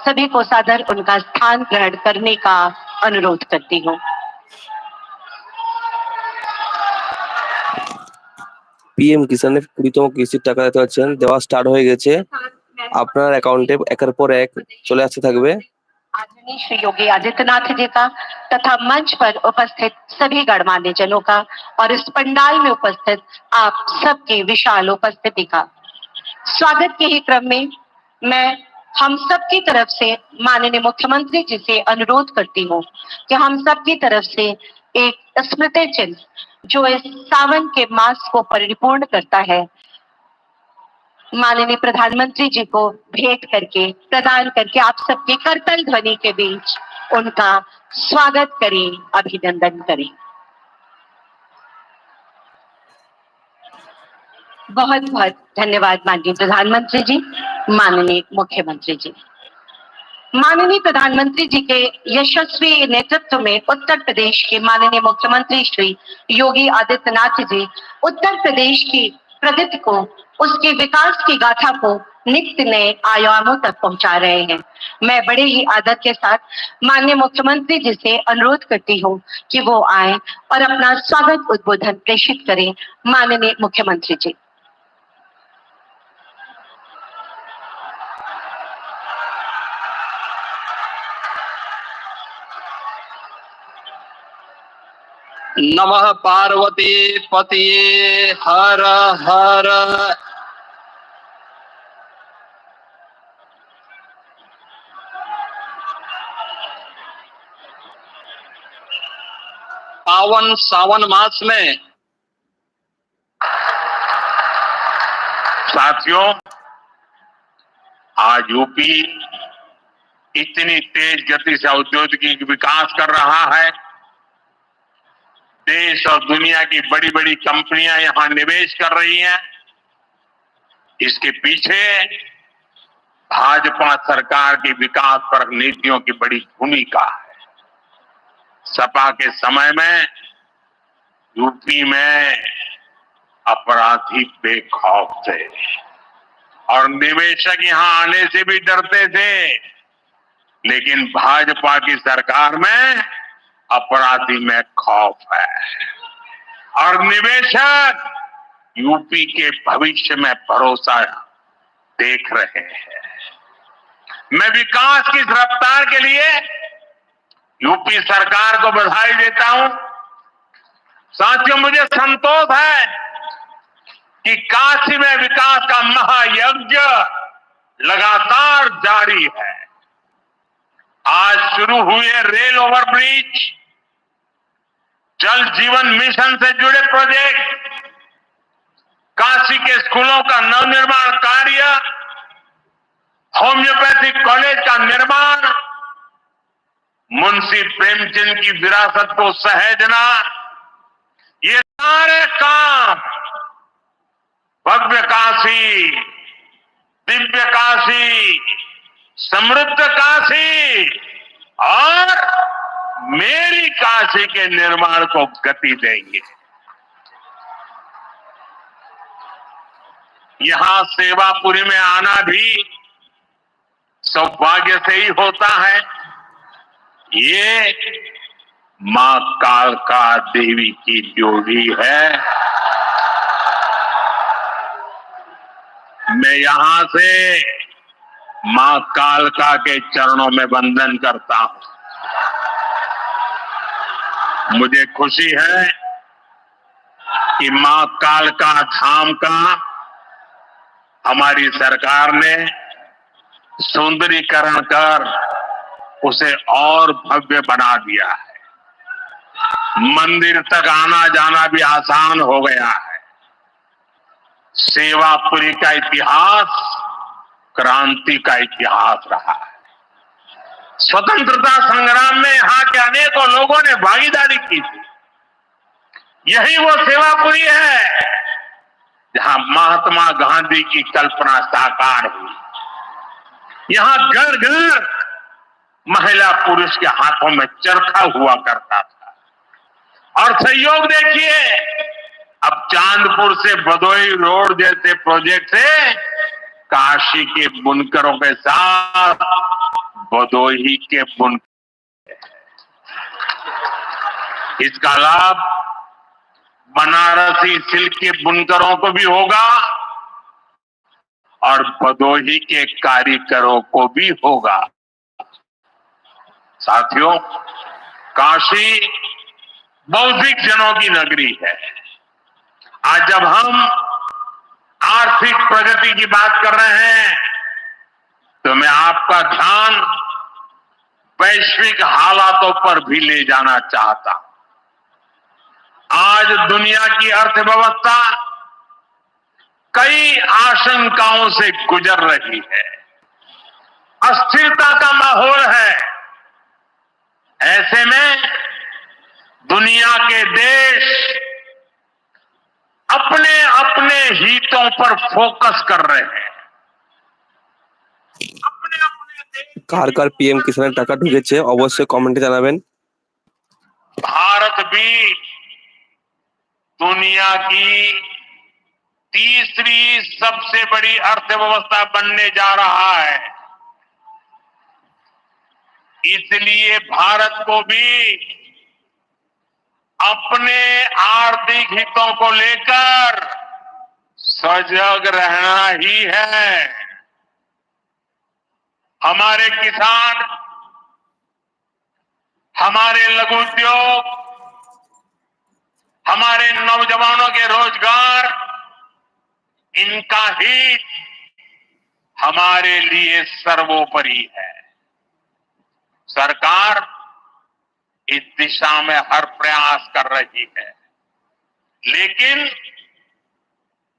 सभी को सादर उनका स्थान ग्रहण करने का अनुरोध करती हूँ। পিএম কিষানের 20তম কিস্তির টাকা দেখতে পাচ্ছেন দেওয়া স্টার্ট হয়ে গেছে। আপনার অ্যাকাউন্টে একের পর এক চলে আসতে থাকবে। आदरणीय श्री योगी आदित्यनाथ जी का तथा मंच पर उपस्थित सभी गणमान्य जनों का और इस पंडाल में उपस्थित आप सबकी विशाल उपस्थिति का स्वागत के ही क्रम में मैं हम सब की तरफ से माननीय मुख्यमंत्री जी से अनुरोध करती हूँ कि हम सब की तरफ से एक स्मृति चिन्ह जो इस सावन के मास को परिपूर्ण करता है, माननीय प्रधानमंत्री जी को भेंट करके प्रदान करके आप सबके करतल ध्वनि के बीच उनका स्वागत करें, अभिनंदन करें। बहुत बहुत धन्यवाद माननीय प्रधानमंत्री जी, माननीय मुख्यमंत्री जी। माननीय प्रधानमंत्री जी के यशस्वी नेतृत्व में उत्तर प्रदेश के माननीय मुख्यमंत्री श्री योगी आदित्यनाथ जी उत्तर प्रदेश की प्रगति को, उसके विकास की गाथा को नित्य नए आयामों तक पहुंचा रहे हैं। मैं बड़े ही आदर के साथ माननीय मुख्यमंत्री जी से अनुरोध करती हूं कि वो आए और अपना स्वागत उद्बोधन प्रेषित करें। माननीय मुख्यमंत्री जी। नमः पार्वती पतिये हर हर। पावन सावन मास में साथियों, आज यूपी इतनी तेज गति से औद्योगिक विकास कर रहा है। देश और दुनिया की बड़ी बड़ी कंपनियां यहां निवेश कर रही हैं। इसके पीछे भाजपा सरकार की विकास पर नीतियों की बड़ी भूमिका है। सपा के समय में यूपी में अपराधी बेखौफ थे और निवेशक यहां आने से भी डरते थे, लेकिन भाजपा की सरकार में अपराधी में खौफ है और निवेशक यूपी के भविष्य में भरोसा देख रहे हैं। मैं विकास की रफ्तार के लिए यूपी सरकार को बधाई देता हूं। साथियों, मुझे संतोष है कि काशी में विकास का महायज्ञ लगातार जारी है। आज शुरू हुए रेल ओवरब्रिज, जल जीवन मिशन से जुड़े प्रोजेक्ट, काशी के स्कूलों का नवनिर्माण कार्य, होम्योपैथिक कॉलेज का निर्माण, मुंशी प्रेमचंद की विरासत को सहेजना, ये सारे काम भव्य काशी, दिव्य काशी, समृद्ध काशी और मेरी काशी के निर्माण को गति देंगे। यहां सेवापुरी में आना भी सौभाग्य से ही होता है। ये मां कालका देवी की ड्योढ़ी है। मैं यहां से मां कालका के चरणों में वंदन करता हूं। मुझे खुशी है कि मां कालका धाम का हमारी सरकार ने सुंदरीकरण कर उसे और भव्य बना दिया है। मंदिर तक आना जाना भी आसान हो गया है। सेवापुरी का इतिहास क्रांति का इतिहास रहा है। स्वतंत्रता संग्राम में यहाँ के अनेकों लोगों ने भागीदारी की थी। यही वो सेवापुरी है जहाँ महात्मा गांधी की कल्पना साकार हुई। यहाँ घर घर महिला पुरुष के हाथों में चरखा हुआ करता था। और सहयोग देखिए, अब चांदपुर से भदोई रोड जैसे प्रोजेक्ट से काशी के बुनकरों के साथ भदोही के बुन इसका लाभ बनारसी सिल्क के बुनकरों को भी होगा और भदोही के कारीगरों को भी होगा। साथियों, काशी बौद्धिक जनों की नगरी है। आज जब हम आर्थिक प्रगति की बात कर रहे हैं तो मैं आपका ध्यान वैश्विक हालातों पर भी ले जाना चाहता हूं। आज दुनिया की अर्थव्यवस्था कई आशंकाओं से गुजर रही है। अस्थिरता का माहौल है। ऐसे में दुनिया के देश अपने अपने हितों पर फोकस कर रहे हैं। अपने अपने देश কার কার পিএম কিষানের টাকা ঢুকেছে অবশ্যই কমেন্টে জানাবেন। भारत भी दुनिया की तीसरी सबसे बड़ी अर्थव्यवस्था बनने जा रहा है। इसलिए भारत को भी अपने आर्थिक हितों को लेकर सजग रहना ही है। हमारे किसान, हमारे लघु उद्योग, हमारे नौजवानों के रोजगार, इनका हित हमारे लिए सर्वोपरि है। सरकार इस दिशा में हर प्रयास कर रही है, लेकिन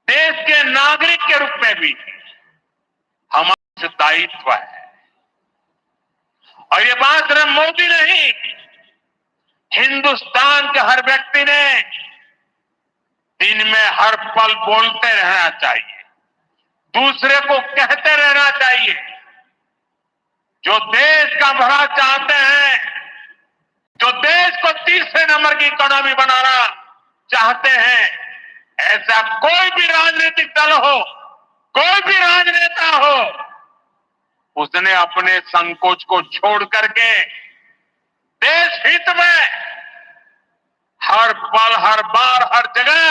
देश के नागरिक के रूप में भी हमारा दायित्व है। और ये बात सिर्फ मोदी नहीं, हिंदुस्तान के हर व्यक्ति ने दिन में हर पल बोलते रहना चाहिए, दूसरे को कहते रहना चाहिए। जो देश का भला चाहते हैं, जो देश को तीसरे नंबर की इकोनॉमी बनाना चाहते हैं, ऐसा कोई भी राजनीतिक दल हो, कोई भी राजनेता हो, उसने अपने संकोच को छोड़ करके देश हित में हर पल, हर बार, हर जगह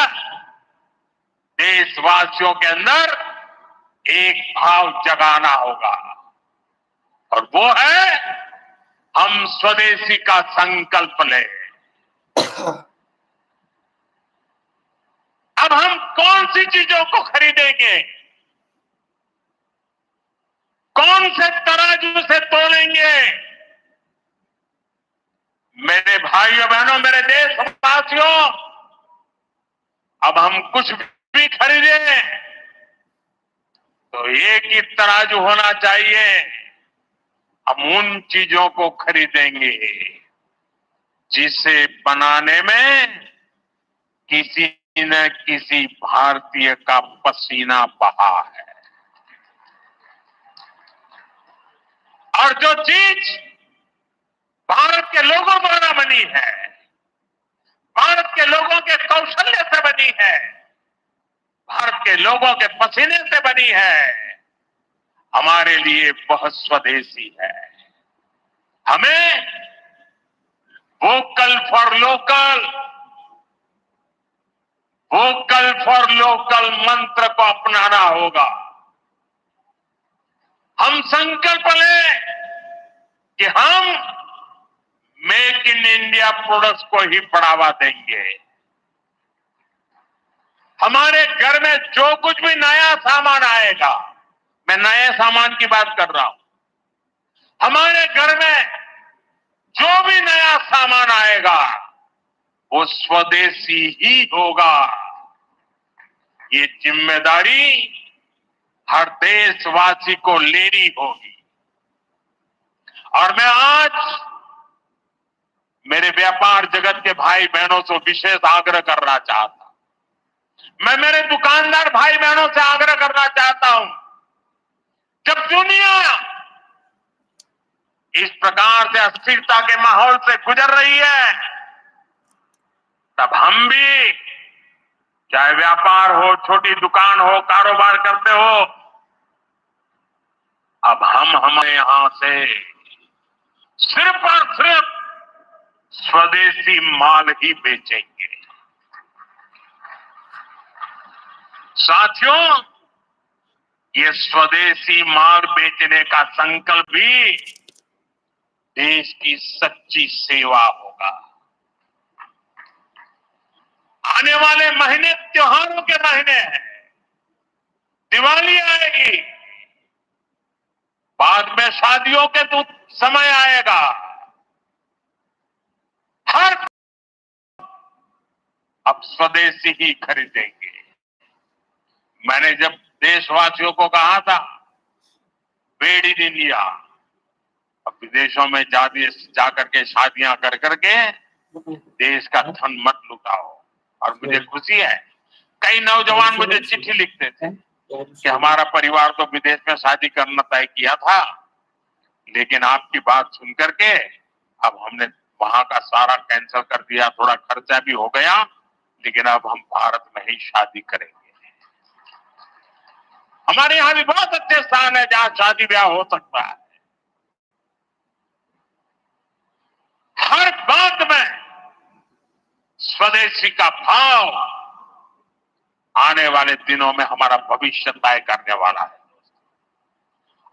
देशवासियों के अंदर एक भाव जगाना होगा, और वो है हम स्वदेशी का संकल्प लें। अब हम कौन सी चीजों को खरीदेंगे, कौन से तराजू से तोलेंगे? मेरे भाइयों बहनों, मेरे देशवासियों, अब हम कुछ भी खरीदें तो एक ही तराजू होना चाहिए। हम उन चीजों को खरीदेंगे जिसे बनाने में किसी न किसी भारतीय का पसीना बहा है। और जो चीज भारत के लोगों द्वारा बनी है, भारत के लोगों के कौशल्य से बनी है, भारत के लोगों के पसीने से बनी है, हमारे लिए बहुत स्वदेशी है। हमें vocal for local, vocal for local मंत्र को अपनाना होगा। हम संकल्प लें कि हम मेक इन इंडिया प्रोडक्ट्स को ही बढ़ावा देंगे। हमारे घर में जो कुछ भी नया सामान आएगा, मैं नए सामान की बात कर रहा हूं, हमारे घर में जो भी नया सामान आएगा वो स्वदेशी ही होगा। ये जिम्मेदारी हर देशवासी को लेनी होगी। और मैं आज मेरे व्यापार जगत के भाई बहनों से विशेष आग्रह करना चाहता हूं। मैं मेरे दुकानदार भाई बहनों से आग्रह करना चाहता हूं, जब दुनिया इस प्रकार से अस्थिरता के माहौल से गुजर रही है, तब हम भी, चाहे व्यापार हो, छोटी दुकान हो, कारोबार करते हो, अब हम हमारे यहां से सिर्फ और सिर्फ स्वदेशी माल ही बेचेंगे। साथियों, ये स्वदेशी माल बेचने का संकल्प भी देश की सच्ची सेवा होगा। आने वाले महीने त्योहारों के महीने हैं, दिवाली आएगी, बाद में शादियों के तो समय आएगा। हर अब स्वदेशी ही खरीदेंगे। मैंने जब देशवासियों को कहा था मेड इन इंडिया, अब विदेशों में जाकर के शादियां कर करके देश का धन मत लुटाओ। और मुझे खुशी है, कई नौजवान मुझे चिट्ठी लिखते थे कि हमारा परिवार तो विदेश में शादी करना तय किया था, लेकिन आपकी बात सुन करके अब हमने वहां का सारा कैंसिल कर दिया, थोड़ा खर्चा भी हो गया, लेकिन अब हम भारत में ही शादी करेंगे। हमारे यहाँ भी बहुत अच्छे स्थान है जहां शादी ब्याह हो सकता है। हर बात में स्वदेशी का भाव आने वाले दिनों में हमारा भविष्य तय करने वाला है।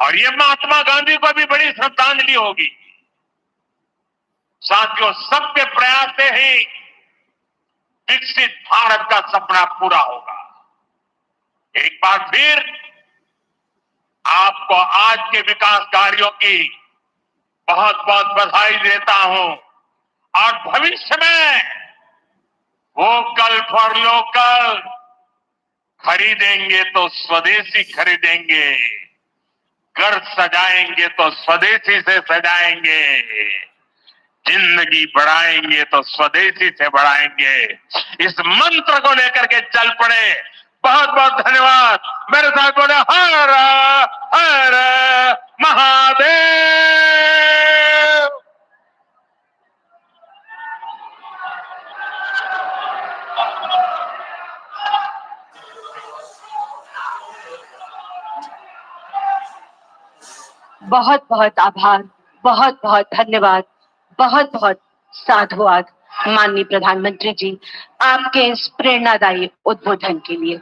और ये महात्मा गांधी को भी बड़ी श्रद्धांजलि होगी। साथियों, सबके प्रयास से ही विकसित भारत का सपना पूरा होगा। एक बार फिर आपको आज के विकास कार्यों की बहुत बहुत बधाई देता हूं और भविष्य में वोकल फॉर लोकल, खरीदेंगे तो स्वदेशी खरीदेंगे, घर सजाएंगे तो स्वदेशी से सजाएंगे, जिंदगी बढ़ाएंगे तो स्वदेशी से बढ़ाएंगे। इस मंत्र को लेकर के चल पड़े। बहुत बहुत धन्यवाद। मेरे साथ बोले हर हर महादेव। बहुत बहुत आभार, बहुत बहुत धन्यवाद, बहुत बहुत साधुवाद माननीय प्रधानमंत्री जी, आपके इस प्रेरणादायी उद्बोधन के लिए।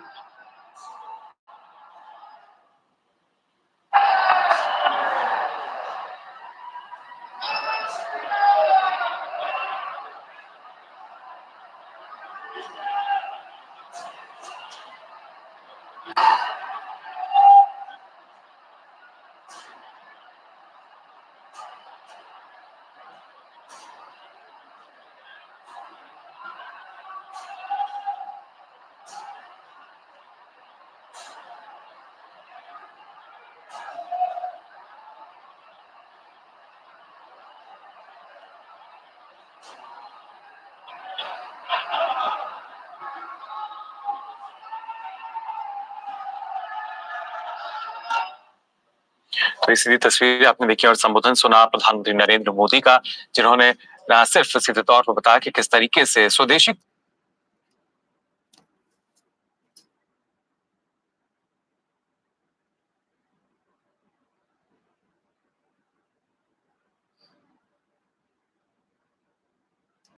तो इसी तस्वीर आपने देखी और संबोधन सुना प्रधानमंत्री नरेंद्र मोदी का, जिन्होंने न सिर्फ सीधे तौर पर बताया कि किस तरीके से स्वदेशी